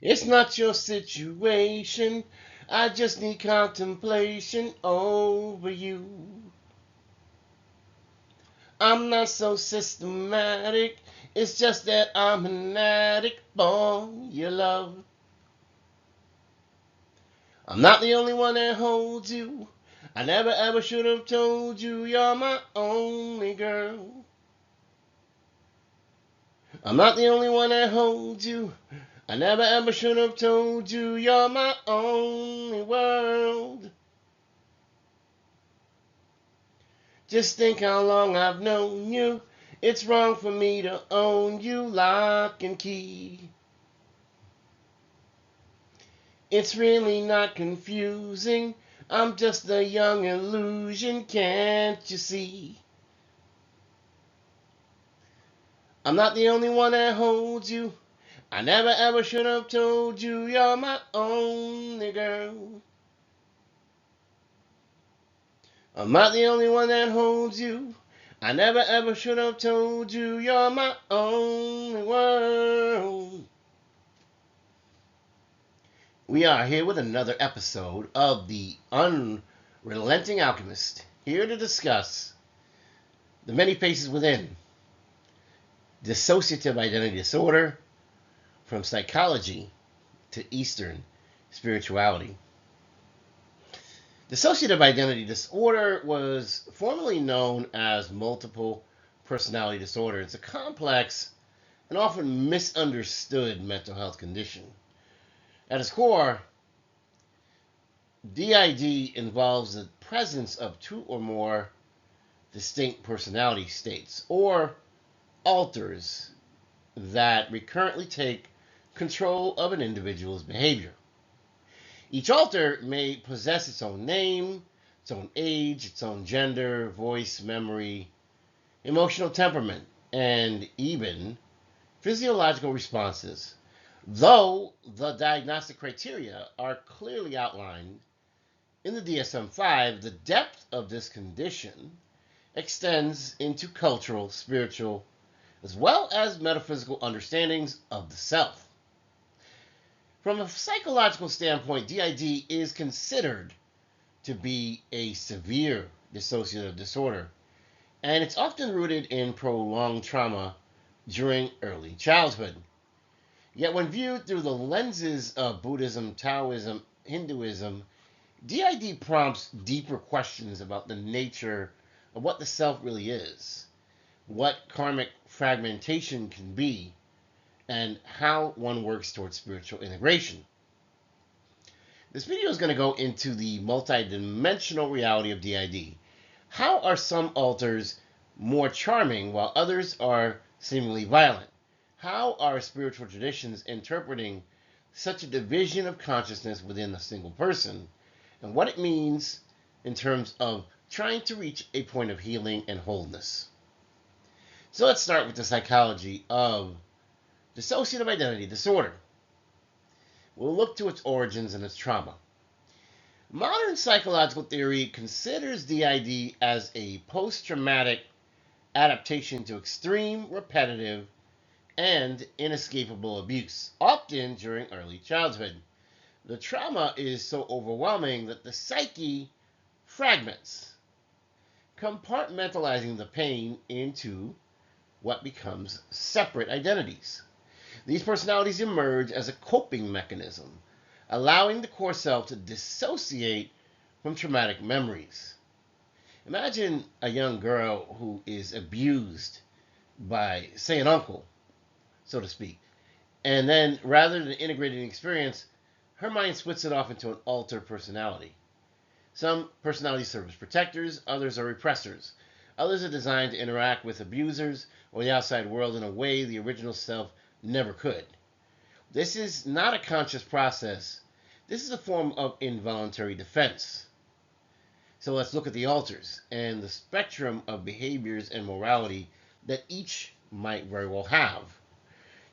It's not your situation. I just need contemplation over you. I'm not so systematic. It's just that I'm an addict for your love. I'm not the only one that holds you. I never ever should have told you you're my only girl. I'm not the only one that holds you. I never ever should have told you you're my only world. Just think how long I've known you. It's wrong for me to own you lock and key. It's really not confusing. I'm just a young illusion, can't you see? I'm not the only one that holds you. I never ever should have told you you're my only girl. I'm not the only one that holds you. I never ever should have told you you're my only world. We are here with another episode of the Unrelenting Alchemist, here to discuss the many faces within dissociative identity disorder, from psychology to Eastern spirituality. Dissociative identity disorder was formerly known as multiple personality disorder. It's a complex and often misunderstood mental health condition. At its core, DID involves the presence of two or more distinct personality states, or alters, that recurrently take control of an individual's behavior. Each alter may possess its own name, its own age, its own gender, voice, memory, emotional temperament, and even physiological responses. Though the diagnostic criteria are clearly outlined in the DSM-5, the depth of this condition extends into cultural, spiritual, as well as metaphysical understandings of the self. From a psychological standpoint, DID is considered to be a severe dissociative disorder, and it's often rooted in prolonged trauma during early childhood. Yet when viewed through the lenses of Buddhism, Taoism, Hinduism, DID prompts deeper questions about the nature of what the self really is, what karmic fragmentation can be, and how one works towards spiritual integration. This video is going to go into the multidimensional reality of DID. How are some alters more charming while others are seemingly violent? How are spiritual traditions interpreting such a division of consciousness within a single person, and what it means in terms of trying to reach a point of healing and wholeness? So let's start with the psychology of dissociative identity disorder. We'll look to its origins and its trauma. Modern psychological theory considers DID as a post-traumatic adaptation to extreme, repetitive, and inescapable abuse, often during early childhood. The trauma is so overwhelming that the psyche fragments, compartmentalizing the pain into what becomes separate identities. These personalities emerge as a coping mechanism, allowing the core self to dissociate from traumatic memories. Imagine a young girl who is abused by, say, an uncle, so to speak, and then rather than integrating the experience, her mind splits it off into an alter personality. Some personalities serve as protectors, others are repressors. Others are designed to interact with abusers or the outside world in a way the original self never could. This is not a conscious process. This is a form of involuntary defense. So let's look at the alters and the spectrum of behaviors and morality that each might very well have.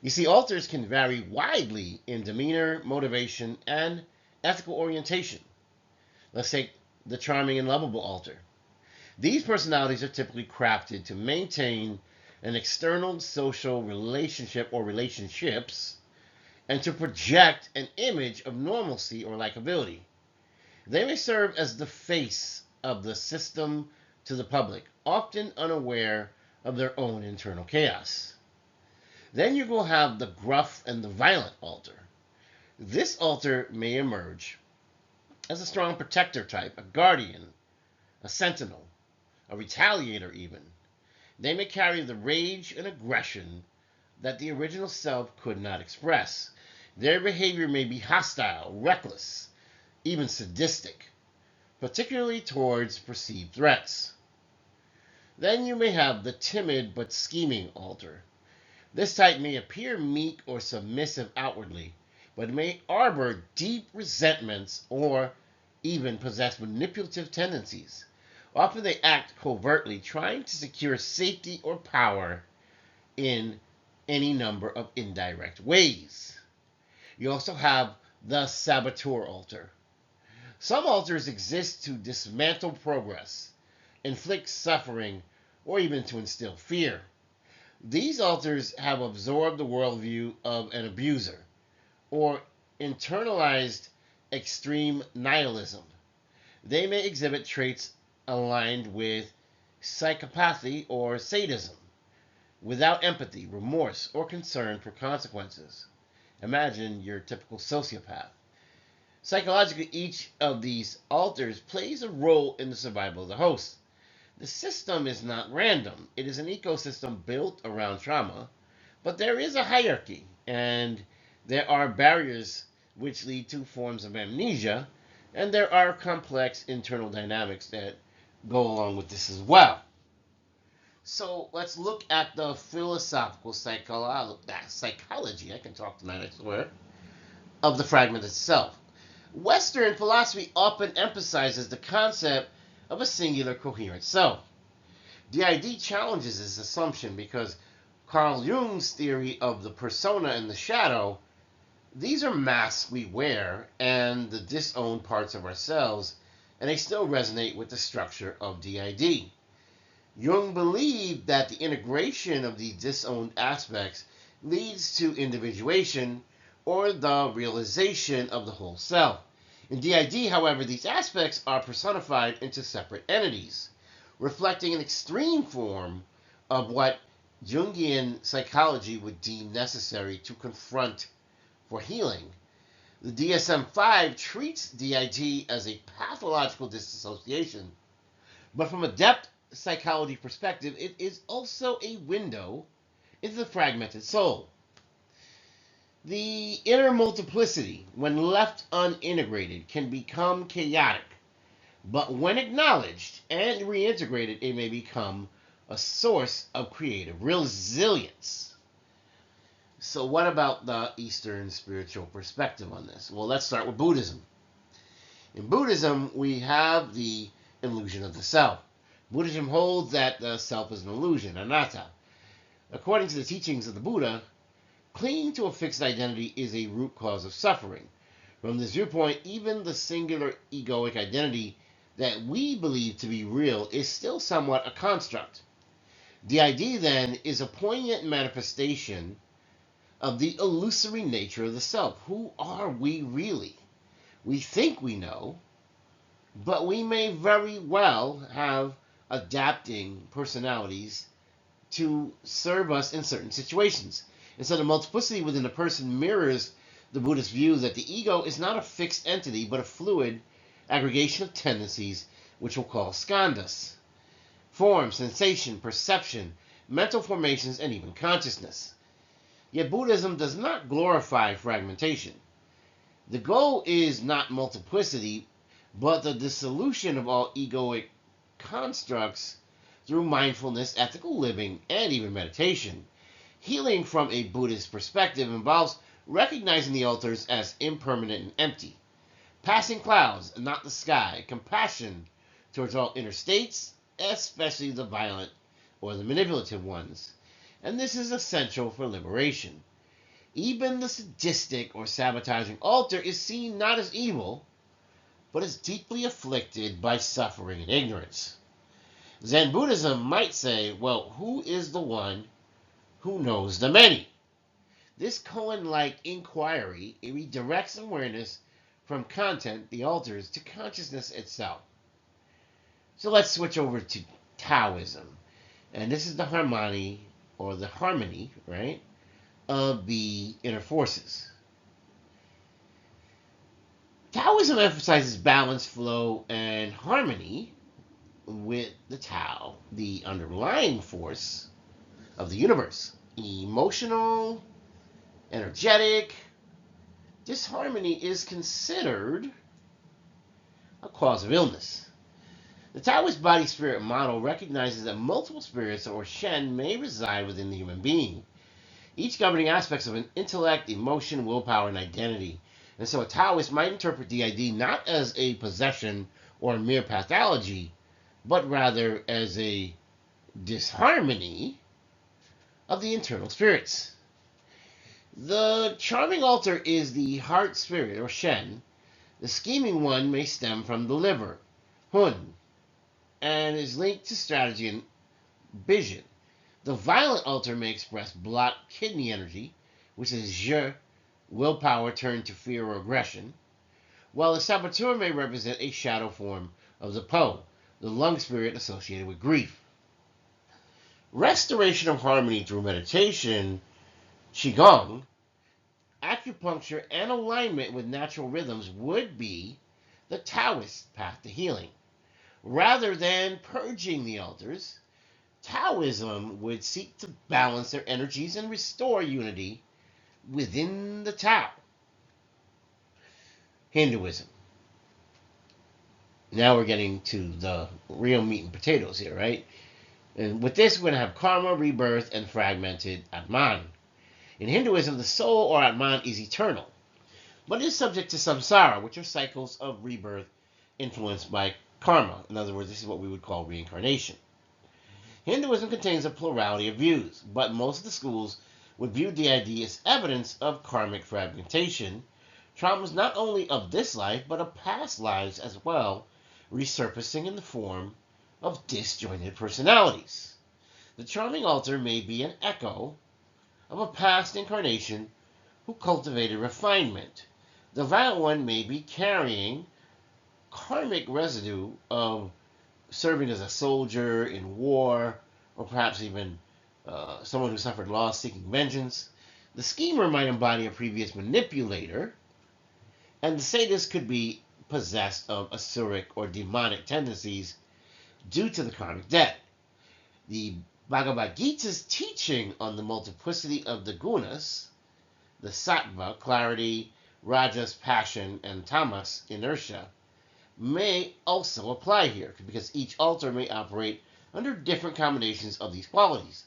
You see, alters can vary widely in demeanor, motivation, and ethical orientation. Let's take the charming and lovable alter. These personalities are typically crafted to maintain an external social relationship or relationships and to project an image of normalcy or likability. They may serve as the face of the system to the public, often unaware of their own internal chaos. Then you will have the gruff and the violent alter. This alter may emerge as a strong protector type, a guardian, a sentinel, a retaliator even. They may carry the rage and aggression that the original self could not express. Their behavior may be hostile, reckless, even sadistic, particularly towards perceived threats. Then you may have the timid but scheming alter. This type may appear meek or submissive outwardly, but may harbor deep resentments or even possess manipulative tendencies. Often they act covertly, trying to secure safety or power in any number of indirect ways. You also have the saboteur alter. Some alters exist to dismantle progress, inflict suffering, or even to instill fear. These alters have absorbed the worldview of an abuser, or internalized extreme nihilism. They may exhibit traits aligned with psychopathy or sadism, without empathy, remorse, or concern for consequences. Imagine your typical sociopath. Psychologically, each of these alters plays a role in the survival of the host. The system is not random. It is an ecosystem built around trauma, but there is a hierarchy, and there are barriers which lead to forms of amnesia, and there are complex internal dynamics that go along with this as well. So let's look at the philosophical psychology, I can talk tonight, I swear, of the fragment itself. Western philosophy often emphasizes the concept of a singular coherent self. DID challenges this assumption because Carl Jung's theory of the persona and the shadow, these are masks we wear and the disowned parts of ourselves, and they still resonate with the structure of DID. Jung believed that the integration of these disowned aspects leads to individuation or the realization of the whole self. In DID, however, these aspects are personified into separate entities, reflecting an extreme form of what Jungian psychology would deem necessary to confront for healing. The DSM-5 treats DID as a pathological dissociation, but from a depth psychology perspective, it is also a window into the fragmented soul. The inner multiplicity, when left unintegrated, can become chaotic, but when acknowledged and reintegrated, it may become a source of creative resilience. So what about the Eastern spiritual perspective on this? Well, let's start with Buddhism. In Buddhism, we have the illusion of the self. Buddhism holds that the self is an illusion, anatta. According to the teachings of the Buddha, clinging to a fixed identity is a root cause of suffering. From this viewpoint, even the singular egoic identity that we believe to be real is still somewhat a construct. DID, then, is a poignant manifestation of the illusory nature of the self. Who are we really? We think we know, but we may very well have adapting personalities to serve us in certain situations. And so the multiplicity within a person mirrors the Buddhist view that the ego is not a fixed entity, but a fluid aggregation of tendencies, which we'll call skandhas: form, sensation, perception, mental formations, and even consciousness. Yet Buddhism does not glorify fragmentation. The goal is not multiplicity, but the dissolution of all egoic constructs through mindfulness, ethical living, and even meditation. Healing from a Buddhist perspective involves recognizing the alters as impermanent and empty, passing clouds, not the sky, compassion towards all inner states, especially the violent or the manipulative ones. And this is essential for liberation. Even the sadistic or sabotaging alter is seen not as evil, but as deeply afflicted by suffering and ignorance. Zen Buddhism might say, well, who is the one who knows the many? This koan-like inquiry, it redirects awareness from content, the alters, to consciousness itself. So let's switch over to Taoism. And this is the harmony, right, of the inner forces. Taoism emphasizes balance, flow, and harmony with the Tao, the underlying force of the universe. Emotional, energetic, disharmony is considered a cause of illness. The Taoist body-spirit model recognizes that multiple spirits, or Shen, may reside within the human being, each governing aspects of an intellect, emotion, willpower, and identity. And so a Taoist might interpret DID not as a possession or a mere pathology, but rather as a disharmony of the internal spirits. The charming alter is the heart spirit, or Shen. The scheming one may stem from the liver, Hun, and is linked to strategy and vision. The violent alter may express blocked kidney energy, which is Je, willpower turned to fear or aggression, while the saboteur may represent a shadow form of the Po, the lung spirit associated with grief. Restoration of harmony through meditation, Qigong, acupuncture, and alignment with natural rhythms would be the Taoist path to healing. Rather than purging the alters, Taoism would seek to balance their energies and restore unity within the Tao. Hinduism. Now we're getting to the real meat and potatoes here, right? And with this, we're going to have karma, rebirth, and fragmented Atman. In Hinduism, the soul, or Atman, is eternal, but is subject to samsara, which are cycles of rebirth influenced by karma. In other words, this is what we would call reincarnation. Hinduism contains a plurality of views, but most of the schools would view DID as evidence of karmic fragmentation, traumas not only of this life, but of past lives as well, resurfacing in the form of disjointed personalities. The charming alter may be an echo of a past incarnation who cultivated refinement. The violent one may be carrying karmic residue of serving as a soldier in war, or perhaps even someone who suffered loss seeking vengeance. The schemer might embody a previous manipulator, and the sadist could be possessed of asuric or demonic tendencies due to the karmic debt. The Bhagavad Gita's teaching on the multiplicity of the gunas, the sattva, clarity, rajas, passion, and tamas, inertia, may also apply here, because each alter may operate under different combinations of these qualities.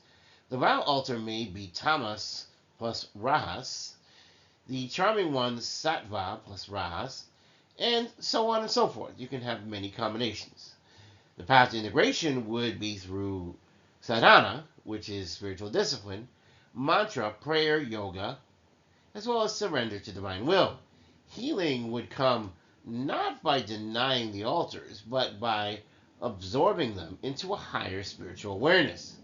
The violent alter may be tamas plus rajas, the charming one sattva plus rajas, and so on and so forth. You can have many combinations. The path to integration would be through sadhana, which is spiritual discipline, mantra, prayer, yoga, as well as surrender to divine will. Healing would come not by denying the alters, but by absorbing them into a higher spiritual awareness.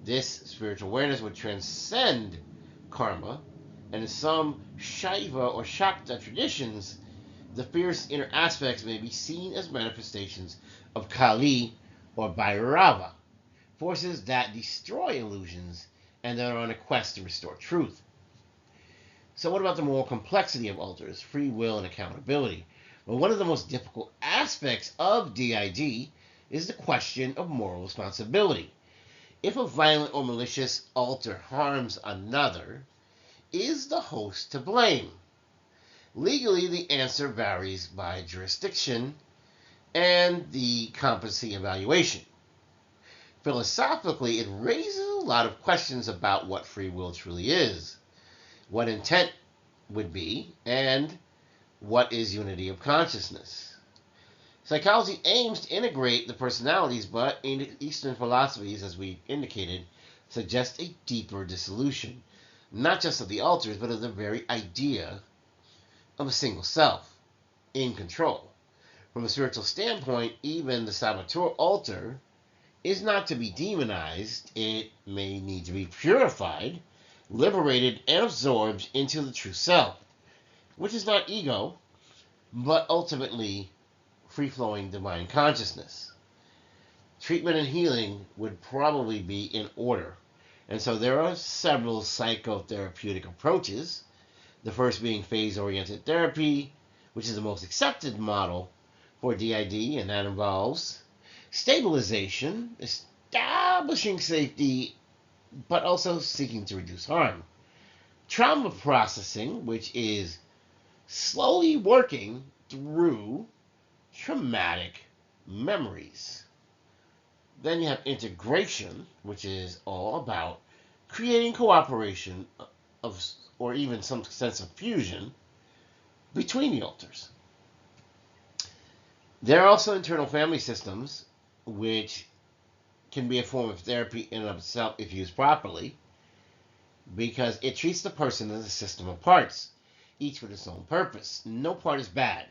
This spiritual awareness would transcend karma, and in some Shaiva or Shakta traditions, the fierce inner aspects may be seen as manifestations of Kali or Bhairava, forces that destroy illusions and that are on a quest to restore truth. So what about the moral complexity of alters, free will, and accountability? Well, one of the most difficult aspects of DID is the question of moral responsibility. If a violent or malicious alter harms another, is the host to blame? Legally, the answer varies by jurisdiction and the competency evaluation. Philosophically, it raises a lot of questions about what free will truly is, what intent would be, and what is unity of consciousness. Psychology aims to integrate the personalities, but in Eastern philosophies, as we indicated, suggest a deeper dissolution, not just of the alters, but of the very idea of a single self in control. From a spiritual standpoint, even the saboteur alter is not to be demonized. It may need to be purified liberated and absorbed into the true self, which is not ego, but ultimately free-flowing divine consciousness. Treatment and healing would probably be in order. And so there are several psychotherapeutic approaches, the first being phase-oriented therapy, which is the most accepted model for DID, and that involves stabilization, establishing safety, but also seeking to reduce harm. Trauma processing, which is slowly working through traumatic memories. Then you have integration, which is all about creating cooperation of, or even some sense of fusion between the alters. There are also internal family systems, which can be a form of therapy in and of itself if used properly, because it treats the person as a system of parts, each with its own purpose. No part is bad.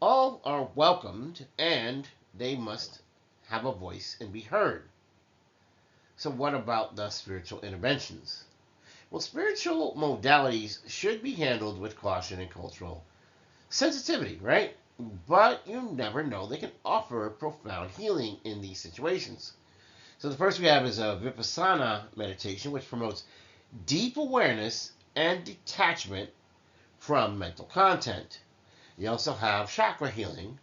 All are welcomed, and they must have a voice and be heard. So what about the spiritual interventions? Well, spiritual modalities should be handled with caution and cultural sensitivity, right? But you never know. They can offer profound healing in these situations. So the first we have is a Vipassana meditation, which promotes deep awareness and detachment from mental content. You also have chakra healing,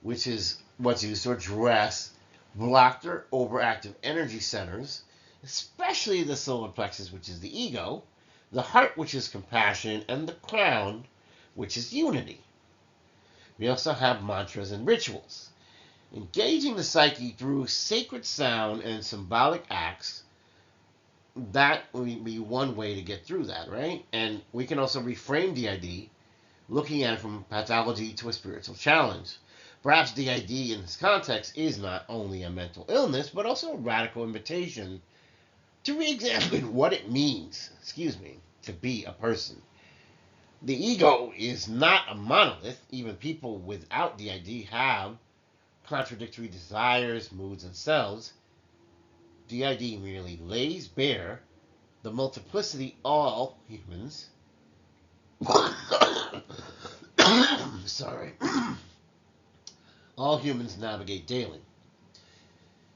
which is what's used to address blocked or overactive energy centers, especially the solar plexus, which is the ego, the heart, which is compassion, and the crown, which is unity. We also have mantras and rituals. Engaging the psyche through sacred sound and symbolic acts, that would be one way to get through that, right? And we can also reframe DID, looking at it from pathology to a spiritual challenge. Perhaps DID in this context is not only a mental illness, but also a radical invitation to re-examine what it means, to be a person. The ego is not a monolith. Even people without DID have contradictory desires, moods, and selves. DID merely lays bare the multiplicity all humans all humans navigate daily.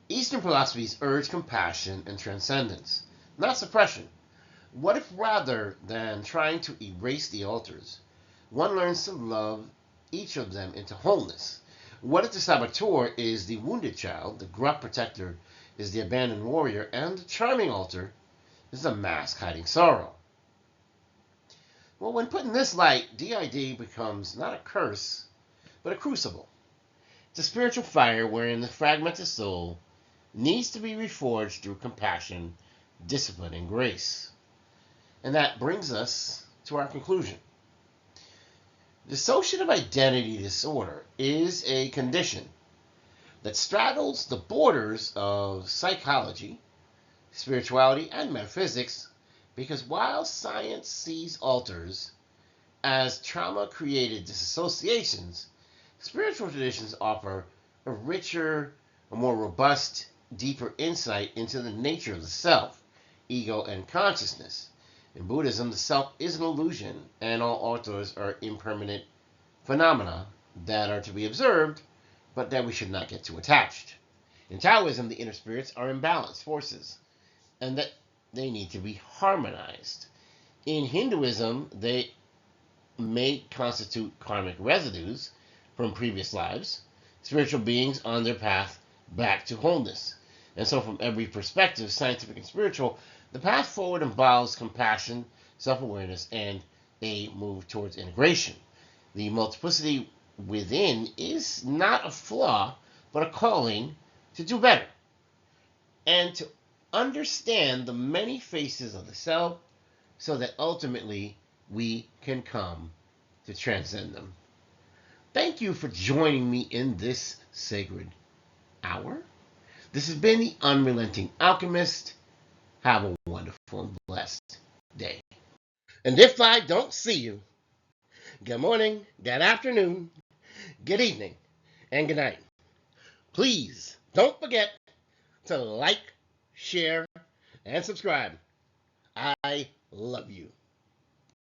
Eastern philosophies urge compassion and transcendence, not suppression. What if rather than trying to erase the alters, one learns to love each of them into wholeness? What if the saboteur is the wounded child, the gruff protector is the abandoned warrior, and the charming alter is the mask hiding sorrow? Well, when put in this light, DID becomes not a curse, but a crucible. It's a spiritual fire wherein the fragmented soul needs to be reforged through compassion, discipline, and grace. And that brings us to our conclusion. Dissociative Identity Disorder is a condition that straddles the borders of psychology, spirituality, and metaphysics, because while science sees alters as trauma-created disassociations, spiritual traditions offer a richer, a more robust, deeper insight into the nature of the self, ego, and consciousness. In Buddhism, the self is an illusion, and all alters are impermanent phenomena that are to be observed, but that we should not get too attached. In Taoism, the inner spirits are imbalanced forces, and that they need to be harmonized. In Hinduism, they may constitute karmic residues from previous lives, spiritual beings on their path back to wholeness. And so from every perspective, scientific and spiritual, the path forward involves compassion, self-awareness, and a move towards integration. The multiplicity within is not a flaw, but a calling to do better and to understand the many faces of the self so that ultimately we can come to transcend them. Thank you for joining me in this sacred hour. This has been the Unrelenting Alchemist. Have a wonderful and blessed day. And if I don't see you, good morning, good afternoon, good evening, and good night. Please don't forget to like, share, and subscribe. I love you.